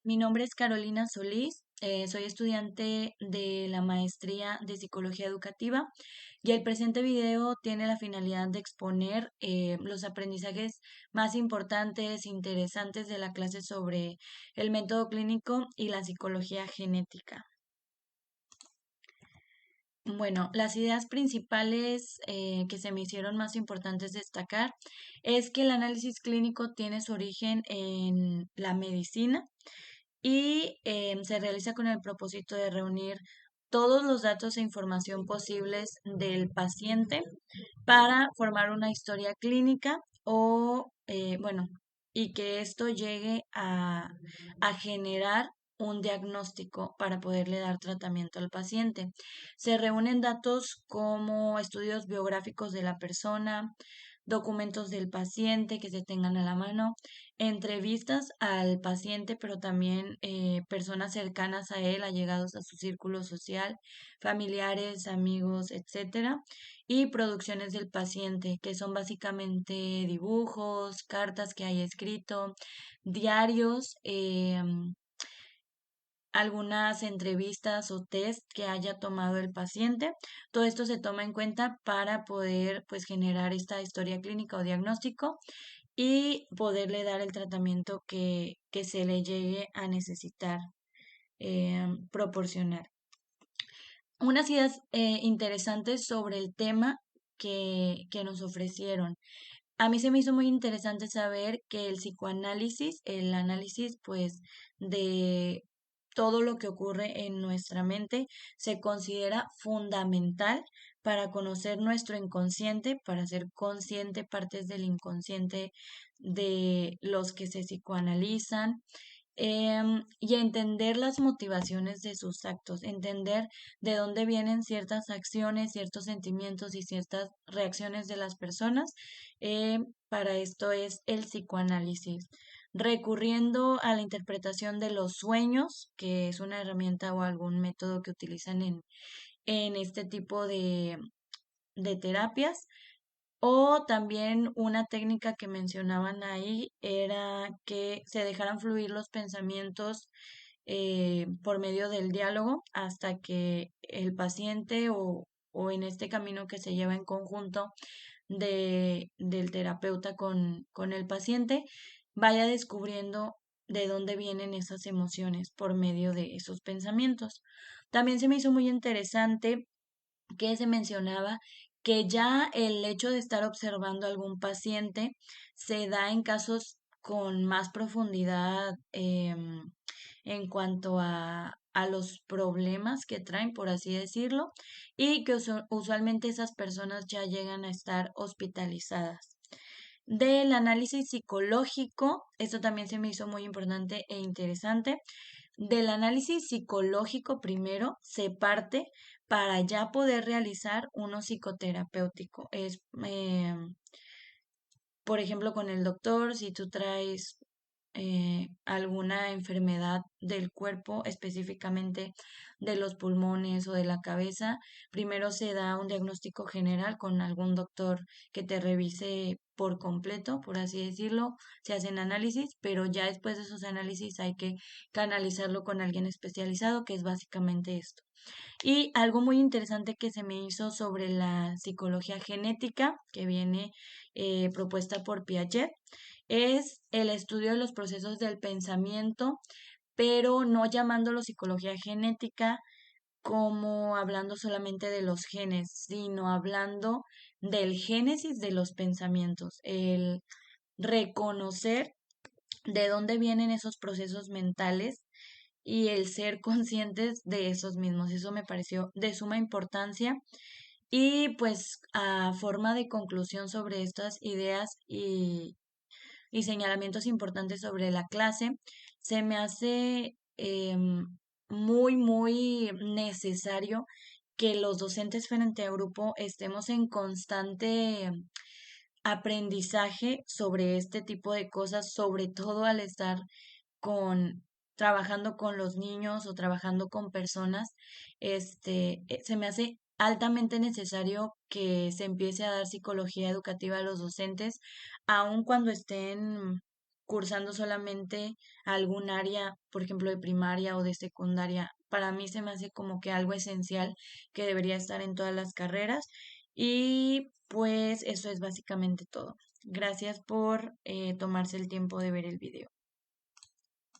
Mi nombre es Carolina Solís, soy estudiante de la maestría de Psicología Educativa y el presente video tiene la finalidad de exponer los aprendizajes más importantes, interesantes de la clase sobre el método clínico y la psicología genética. Bueno, las ideas principales que se me hicieron más importantes destacar es que el análisis clínico tiene su origen en la medicina y se realiza con el propósito de reunir todos los datos e información posibles del paciente para formar una historia clínica bueno, y que esto llegue a generar un diagnóstico para poderle dar tratamiento al paciente. Se reúnen datos como estudios biográficos de la persona, documentos del paciente que se tengan a la mano, entrevistas al paciente, pero también personas cercanas a él, allegados a su círculo social, familiares, amigos, etcétera, y producciones del paciente, que son básicamente dibujos, cartas que haya escrito, diarios, algunas entrevistas o test que haya tomado el paciente. Todo esto se toma en cuenta para poder pues generar esta historia clínica o diagnóstico y poderle dar el tratamiento que se le llegue a necesitar proporcionar. Unas ideas interesantes sobre el tema que nos ofrecieron. A mí se me hizo muy interesante saber que el psicoanálisis, el análisis pues de todo lo que ocurre en nuestra mente, se considera fundamental para conocer nuestro inconsciente, para ser consciente partes del inconsciente de los que se psicoanalizan, y entender las motivaciones de sus actos, entender de dónde vienen ciertas acciones, ciertos sentimientos y ciertas reacciones de las personas. Para esto es el psicoanálisis. Recurriendo a la interpretación de los sueños, que es una herramienta o algún método que utilizan en este tipo de terapias, o también una técnica que mencionaban ahí era que se dejaran fluir los pensamientos por medio del diálogo hasta que el paciente o en este camino que se lleva en conjunto del terapeuta con el paciente vaya descubriendo de dónde vienen esas emociones por medio de esos pensamientos. También se me hizo muy interesante que se mencionaba que ya el hecho de estar observando a algún paciente se da en casos con más profundidad en cuanto a los problemas que traen, por así decirlo, y que usualmente esas personas ya llegan a estar hospitalizadas. Del análisis psicológico, esto también se me hizo muy importante e interesante. Del análisis psicológico primero se parte para ya poder realizar uno psicoterapéutico. Por ejemplo, con el doctor, si tú traes alguna enfermedad del cuerpo, específicamente de los pulmones o de la cabeza, primero se da un diagnóstico general con algún doctor que te revise por completo, por así decirlo, se hacen análisis, pero ya después de esos análisis hay que canalizarlo con alguien especializado, que es básicamente esto. Y algo muy interesante que se me hizo sobre la psicología genética, que viene propuesta por Piaget, es el estudio de los procesos del pensamiento, pero no llamándolo psicología genética como hablando solamente de los genes, sino hablando del génesis de los pensamientos, el reconocer de dónde vienen esos procesos mentales y el ser conscientes de esos mismos. Eso me pareció de suma importancia. Y pues a forma de conclusión sobre estas ideas y señalamientos importantes sobre la clase, se me hace muy necesario que los docentes frente a grupo estemos en constante aprendizaje sobre este tipo de cosas, sobre todo al estar con trabajando con los niños o trabajando con personas, se me hace altamente necesario que se empiece a dar psicología educativa a los docentes, aun cuando estén cursando solamente algún área, por ejemplo, de primaria o de secundaria. Para mí se me hace como que algo esencial que debería estar en todas las carreras. Y pues eso es básicamente todo. Gracias por tomarse el tiempo de ver el video.